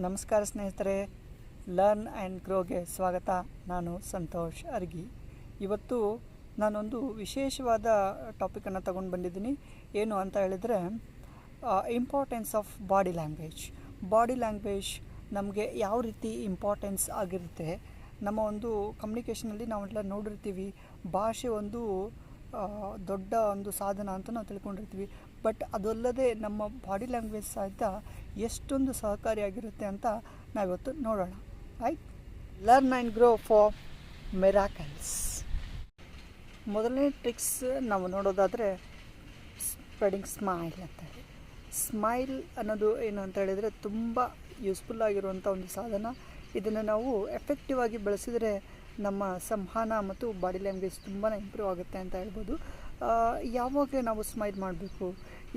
ನಮಸ್ಕಾರ ಸ್ನೇಹಿತರೆ, learn and ಗ್ರೋಗೆ ಸ್ವಾಗತ. ನಾನು ಸಂತೋಷ್ ಅರ್ಗಿ. ಇವತ್ತು ನಾನೊಂದು ವಿಶೇಷವಾದ ಟಾಪಿಕನ್ನು ತಗೊಂಡು ಬಂದಿದ್ದೀನಿ. ಏನು ಅಂತ ಹೇಳಿದರೆ importance of body language. Body language ನಮಗೆ ಯಾವ ರೀತಿ ಇಂಪಾರ್ಟೆನ್ಸ್ ಆಗಿರುತ್ತೆ. ನಮ್ಮ ಒಂದು ಕಮ್ಯುನಿಕೇಷನಲ್ಲಿ ನಾವೆಲ್ಲ ನೋಡಿರ್ತೀವಿ, ಭಾಷೆ ಒಂದು ದೊಡ್ಡ ಒಂದು ಸಾಧನ ಅಂತ ನಾವು ತಿಳ್ಕೊಂಡಿರ್ತೀವಿ. ಬಟ್ ಅದಲ್ಲದೆ ನಮ್ಮ ಬಾಡಿ ಲ್ಯಾಂಗ್ವೇಜ್ ಸಹಿತ ಎಷ್ಟೊಂದು ಸಹಕಾರಿಯಾಗಿರುತ್ತೆ ಅಂತ ನಾವಿವತ್ತು ನೋಡೋಣ. Right, learn and grow for miracles. ಮೊದಲನೇ ಟ್ರಿಕ್ಸ್ ನಾವು ನೋಡೋದಾದರೆ ಸ್ಪ್ರೆಡಿಂಗ್ ಸ್ಮೈಲ್ ಅಂತ ಹೇಳಿ. ಸ್ಮೈಲ್ ಅನ್ನೋದು ಏನು ಅಂತ ಹೇಳಿದರೆ ತುಂಬ ಯೂಸ್ಫುಲ್ ಆಗಿರುವಂಥ ಒಂದು ಸಾಧನ. ಇದನ್ನು ನಾವು ಎಫೆಕ್ಟಿವ್ ಆಗಿ ಬಳಸಿದರೆ ನಮ್ಮ ಸಂವಹನ ಮತ್ತು ಬಾಡಿ ಲ್ಯಾಂಗ್ವೇಜ್ ತುಂಬಾ ಇಂಪ್ರೂವ್ ಆಗುತ್ತೆ ಅಂತ ಹೇಳ್ಬೋದು. ಯಾವಾಗ ನಾವು ಸ್ಮೈಲ್ ಮಾಡಬೇಕು,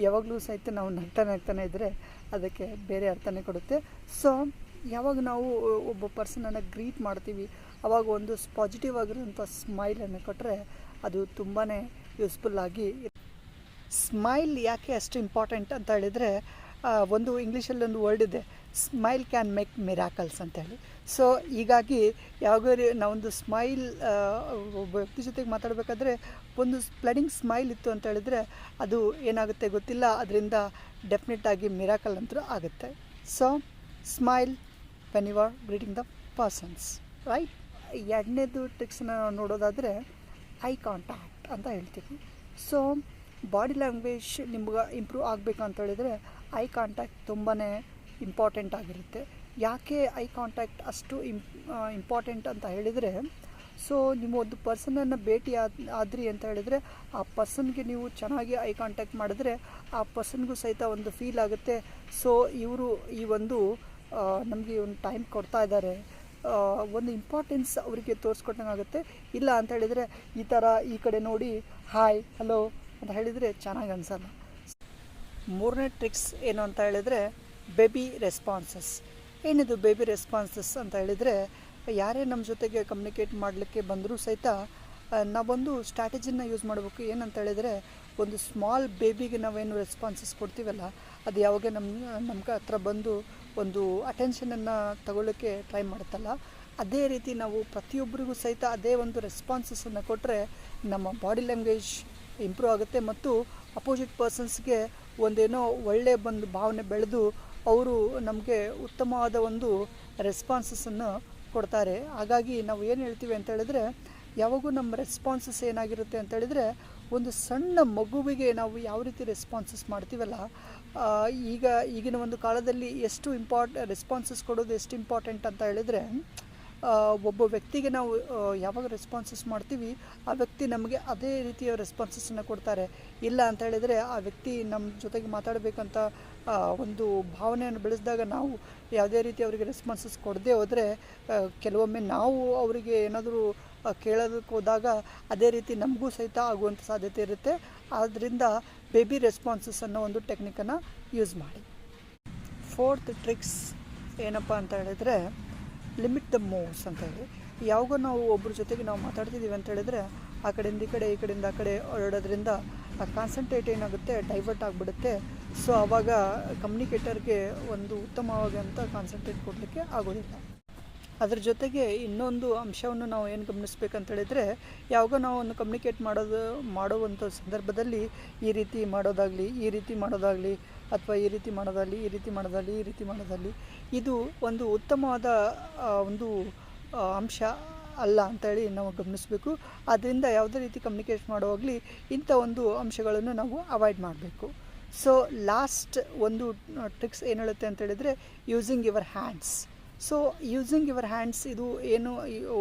ಯಾವಾಗಲೂ ಸಹಿತ ನಾವು ನಗ್ತಾನೆ ಇದ್ದರೆ ಅದಕ್ಕೆ ಬೇರೆ ಅರ್ಥನೇ ಕೊಡುತ್ತೆ. ಸೊ ಯಾವಾಗ ನಾವು ಒಬ್ಬ ಪರ್ಸನನ್ನು ಗ್ರೀಟ್ ಮಾಡ್ತೀವಿ, ಆವಾಗ ಒಂದು ಪಾಸಿಟಿವ್ ಆಗಿರುವಂಥ ಸ್ಮೈಲನ್ನು ಕೊಟ್ಟರೆ ಅದು ತುಂಬಾ ಯೂಸ್ಫುಲ್ಲಾಗಿ. ಸ್ಮೈಲ್ ಯಾಕೆ ಅಷ್ಟು ಇಂಪಾರ್ಟೆಂಟ್ ಅಂತ ಹೇಳಿದರೆ, ಒಂದು ಇಂಗ್ಲೀಷಲ್ಲಿ ಒಂದು ವರ್ಡ್ ಇದೆ, ಸ್ಮೈಲ್ ಕ್ಯಾನ್ ಮೇಕ್ ಮಿರಾಕಲ್ಸ್ ಅಂತೇಳಿ. ಸೊ ಹೀಗಾಗಿ ಯಾವಾಗ ನಾವೊಂದು ಸ್ಮೈಲ್ ಒಬ್ಬ ವ್ಯಕ್ತಿ ಜೊತೆಗೆ ಮಾತಾಡಬೇಕಾದ್ರೆ ಒಂದು ಸ್ಪ್ಲೆಡಿಂಗ್ ಸ್ಮೈಲ್ ಇತ್ತು ಅಂತ ಹೇಳಿದರೆ ಅದು ಏನಾಗುತ್ತೆ ಗೊತ್ತಿಲ್ಲ, ಅದರಿಂದ ಡೆಫಿನೆಟ್ಟಾಗಿ ಮಿರಾಕಲ್ ಅಂತೂ ಆಗುತ್ತೆ. So smile when you are greeting the persons, right. ಎರಡನೇದು ಟ್ರಿಕ್ಸ್ನ ನಾವು ನೋಡೋದಾದರೆ ಐ ಕಾಂಟ್ಯಾಕ್ಟ್ ಅಂತ ಹೇಳ್ತೀವಿ. ಸೊ ಬಾಡಿ ಲ್ಯಾಂಗ್ವೇಜ್ ನಿಮ್ಗೆ ಇಂಪ್ರೂವ್ ಆಗಬೇಕು ಅಂತ ಹೇಳಿದರೆ ಐ ಕಾಂಟ್ಯಾಕ್ಟ್ ತುಂಬಾ ಇಂಪಾರ್ಟೆಂಟ್ ಆಗಿರುತ್ತೆ. ಯಾಕೆ ಐ ಕಾಂಟ್ಯಾಕ್ಟ್ ಅಷ್ಟು ಇಂಪಾರ್ಟೆಂಟ್ ಅಂತ ಹೇಳಿದರೆ, ಸೊ ನೀವು ಒಂದು ಪರ್ಸನನ್ನು ಭೇಟಿ ಆದ್ರಿ ಅಂತ ಹೇಳಿದರೆ ಆ ಪರ್ಸನ್ಗೆ ನೀವು ಚೆನ್ನಾಗಿ ಐ ಕಾಂಟ್ಯಾಕ್ಟ್ ಮಾಡಿದ್ರೆ ಆ ಪರ್ಸನ್ಗೂ ಸಹಿತ ಒಂದು ಫೀಲ್ ಆಗುತ್ತೆ. ಸೊ ಇವರು ಈ ಒಂದು ನಮಗೆ ಒಂದು ಟೈಮ್ ಕೊಡ್ತಾ ಇದ್ದಾರೆ, ಒಂದು ಇಂಪಾರ್ಟೆನ್ಸ್ ಅವರಿಗೆ ತೋರಿಸ್ಕೊಟ್ಟಂಗಾಗುತ್ತೆ. ಇಲ್ಲ ಅಂತ ಹೇಳಿದರೆ ಈ ಥರ ಈ ಕಡೆ ನೋಡಿ ಹಾಯ್ ಹಲೋ ಅಂತ ಹೇಳಿದರೆ ಚೆನ್ನಾಗಿ ಅನಿಸಲ್ಲ. ಮೂರನೇ ಟ್ರಿಕ್ಸ್ ಏನು ಅಂತ ಹೇಳಿದರೆ ಬೇಬಿ ರೆಸ್ಪಾನ್ಸಸ್. ಏನಿದು ಬೇಬಿ ರೆಸ್ಪಾನ್ಸಸ್ ಅಂತ ಹೇಳಿದರೆ, ಯಾರೇ ನಮ್ಮ ಜೊತೆಗೆ ಕಮ್ಯುನಿಕೇಟ್ ಮಾಡಲಿಕ್ಕೆ ಬಂದರೂ ಸಹಿತ ನಾವೊಂದು ಸ್ಟ್ರಾಟಜಿನ ಯೂಸ್ ಮಾಡಬೇಕು. ಏನಂತ ಹೇಳಿದರೆ, ಒಂದು ಸ್ಮಾಲ್ ಬೇಬಿಗೆ ನಾವೇನು ರೆಸ್ಪಾನ್ಸಸ್ ಕೊಡ್ತೀವಲ್ಲ, ಅದು ಯಾವಾಗ ನಮ್ಮ ಹತ್ರ ಬಂದು ಒಂದು ಅಟೆನ್ಷನನ್ನು ತಗೊಳ್ಳೋಕ್ಕೆ ಟ್ರೈ ಮಾಡುತ್ತಲ್ಲ, ಅದೇ ರೀತಿ ನಾವು ಪ್ರತಿಯೊಬ್ಬರಿಗೂ ಸಹಿತ ಅದೇ ಒಂದು ರೆಸ್ಪಾನ್ಸಸ್ಸನ್ನು ಕೊಟ್ಟರೆ ನಮ್ಮ ಬಾಡಿ ಲ್ಯಾಂಗ್ವೇಜ್ ಇಂಪ್ರೂವ್ ಆಗುತ್ತೆ ಮತ್ತು ಅಪೋಸಿಟ್ ಪರ್ಸನ್ಸ್ಗೆ ಒಂದೇನೋ ಒಳ್ಳೆಯ ಒಂದು ಭಾವನೆ ಬೆಳೆದು ಅವರು ನಮಗೆ ಉತ್ತಮವಾದ ಒಂದು ರೆಸ್ಪಾನ್ಸಸ್ಸನ್ನು ಕೊಡ್ತಾರೆ. ಹಾಗಾಗಿ ನಾವು ಏನು ಹೇಳ್ತೀವಿ ಅಂತ ಹೇಳಿದರೆ, ಯಾವಾಗೂ ನಮ್ಮ ರೆಸ್ಪಾನ್ಸಸ್ ಏನಾಗಿರುತ್ತೆ ಅಂತ ಹೇಳಿದರೆ, ಒಂದು ಸಣ್ಣ ಮಗುವಿಗೆ ನಾವು ಯಾವ ರೀತಿ ರೆಸ್ಪಾನ್ಸಸ್ ಮಾಡ್ತೀವಲ್ಲ, ಈಗಿನ ಒಂದು ಕಾಲದಲ್ಲಿ ಎಷ್ಟು ರೆಸ್ಪಾನ್ಸಸ್ ಕೊಡೋದು ಎಷ್ಟು ಇಂಪಾರ್ಟೆಂಟ್ ಅಂತ ಹೇಳಿದರೆ, ಒಬ್ಬ ವ್ಯಕ್ತಿಗೆ ನಾವು ಯಾವಾಗ ರೆಸ್ಪಾನ್ಸಸ್ ಮಾಡ್ತೀವಿ ಆ ವ್ಯಕ್ತಿ ನಮಗೆ ಅದೇ ರೀತಿಯ ರೆಸ್ಪಾನ್ಸಸ್ಸನ್ನು ಕೊಡ್ತಾರೆ. ಇಲ್ಲ ಅಂತ ಹೇಳಿದರೆ ಆ ವ್ಯಕ್ತಿ ನಮ್ಮ ಜೊತೆಗೆ ಮಾತಾಡಬೇಕಂತ ಒಂದು ಭಾವನೆಯನ್ನು ಬೆಳೆಸಿದಾಗ ನಾವು ಯಾವುದೇ ರೀತಿ ಅವರಿಗೆ ರೆಸ್ಪಾನ್ಸಸ್ ಕೊಡದೇ ಹೋದರೆ, ಕೆಲವೊಮ್ಮೆ ನಾವು ಅವರಿಗೆ ಏನಾದರೂ ಕೇಳೋದಕ್ಕೆ ಹೋದಾಗ ಅದೇ ರೀತಿ ನಮಗೂ ಸಹಿತ ಆಗುವಂಥ ಸಾಧ್ಯತೆ ಇರುತ್ತೆ. ಆದ್ದರಿಂದ ಬೇಬಿ ರೆಸ್ಪಾನ್ಸಸ್ ಅನ್ನೋ ಒಂದು ಟೆಕ್ನಿಕನ್ನು ಯೂಸ್ ಮಾಡಿ. ಫೋರ್ತ್ ಟ್ರಿಕ್ಸ್ ಏನಪ್ಪ ಅಂತ ಹೇಳಿದರೆ ಲಿಮಿಟ್ ದ ಮೂವ್ಸ್ ಅಂತ ಹೇಳಿ. ಯಾವಾಗ ನಾವು ಒಬ್ಬರ ಜೊತೆಗೆ ನಾವು ಮಾತಾಡ್ತಿದ್ದೀವಿ ಅಂತ ಹೇಳಿದರೆ ಆ ಕಡೆಯಿಂದ ಈ ಕಡೆ ಈ ಕಡೆಯಿಂದ ಆ ಕಡೆ ಓಡಾಡೋದ್ರಿಂದ ಆ ಕಾನ್ಸಂಟ್ರೇಟ್ ಏನಾಗುತ್ತೆ, ಡೈವರ್ಟ್ ಆಗಿಬಿಡುತ್ತೆ. ಸೊ ಆವಾಗ ಕಮ್ಯುನಿಕೇಟರ್ಗೆ ಒಂದು ಉತ್ತಮವಾದಂಥ ಕಾನ್ಸಂಟ್ರೇಟ್ ಕೊಡಲಿಕ್ಕೆ ಆಗೋದಿಲ್ಲ. ಅದ್ರ ಜೊತೆಗೆ ಇನ್ನೊಂದು ಅಂಶವನ್ನು ನಾವು ಏನು ಗಮನಿಸ್ಬೇಕಂತ ಹೇಳಿದರೆ, ಯಾವಾಗ ನಾವು ಒಂದು ಕಮ್ಯುನಿಕೇಟ್ ಮಾಡುವಂಥ ಸಂದರ್ಭದಲ್ಲಿ ಈ ರೀತಿ ಮಾಡೋದಾಗಲಿ ಅಥವಾ ಈ ರೀತಿ ಮಾಡೋದಾಗಲಿ ಇದು ಒಂದು ಉತ್ತಮವಾದ ಒಂದು ಅಂಶ ಅಲ್ಲ ಅಂತೇಳಿ ನಾವು ಗಮನಿಸಬೇಕು. ಆದ್ದರಿಂದ ಯಾವುದೇ ರೀತಿ ಕಮ್ಯುನಿಕೇಟ್ ಮಾಡುವಾಗಲಿ ಇಂಥ ಒಂದು ಅಂಶಗಳನ್ನು ನಾವು ಅವಾಯ್ಡ್ ಮಾಡಬೇಕು. ಸೊ ಲಾಸ್ಟ್ ಒಂದು ಟ್ರಿಕ್ಸ್ ಏನು ಹೇಳುತ್ತೆ ಅಂತ ಹೇಳಿದರೆ using your hands. So using your hands ಇದು ಏನು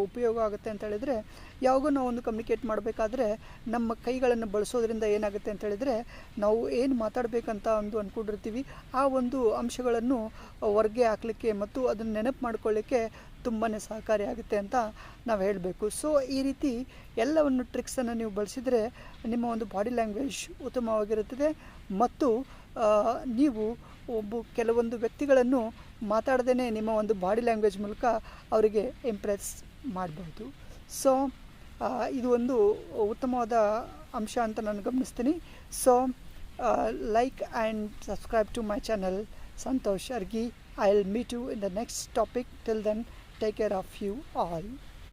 ಉಪಯೋಗ ಆಗುತ್ತೆ ಅಂತ ಹೇಳಿದರೆ, ಯಾವಾಗ ನಾವು ಒಂದು ಕಮ್ಯುನಿಕೇಟ್ ಮಾಡಬೇಕಾದ್ರೆ ನಮ್ಮ ಕೈಗಳನ್ನು ಬಳಸೋದ್ರಿಂದ ಏನಾಗುತ್ತೆ ಅಂತ ಹೇಳಿದರೆ, ನಾವು ಏನು ಮಾತಾಡಬೇಕಂತ ಅಂದ್ಕೊಂಡಿರ್ತೀವಿ ಆ ಒಂದು ಅಂಶಗಳನ್ನು ಹೊರಗೆ ಹಾಕಲಿಕ್ಕೆ ಮತ್ತು ಅದನ್ನು ನೆನಪು ಮಾಡ್ಕೊಳ್ಳಿಕ್ಕೆ ತುಂಬಾ ಸಹಕಾರಿಯಾಗುತ್ತೆ ಅಂತ ನಾವು ಹೇಳಬೇಕು. ಸೊ ಈ ರೀತಿ ಎಲ್ಲವನ್ನು ಟ್ರಿಕ್ಸನ್ನು ನೀವು ಬಳಸಿದರೆ ನಿಮ್ಮ ಒಂದು ಬಾಡಿ ಲ್ಯಾಂಗ್ವೇಜ್ ಉತ್ತಮವಾಗಿರುತ್ತದೆ ಮತ್ತು ನೀವು ಕೆಲವೊಂದು ವ್ಯಕ್ತಿಗಳನ್ನು ಮಾತಾಡದೇ ನಿಮ್ಮ ಒಂದು ಬಾಡಿ ಲ್ಯಾಂಗ್ವೇಜ್ ಮೂಲಕ ಅವರಿಗೆ ಇಂಪ್ರೆಸ್ ಮಾಡ್ಬೋದು. ಸೊ ಇದು ಒಂದು ಉತ್ತಮವಾದ ಅಂಶ ಅಂತ ನಾನು ಗಮನಿಸ್ತೀನಿ. So like and subscribe to my channel Santosh Argi. I'll meet you in the next topic. Till then, take care of you all.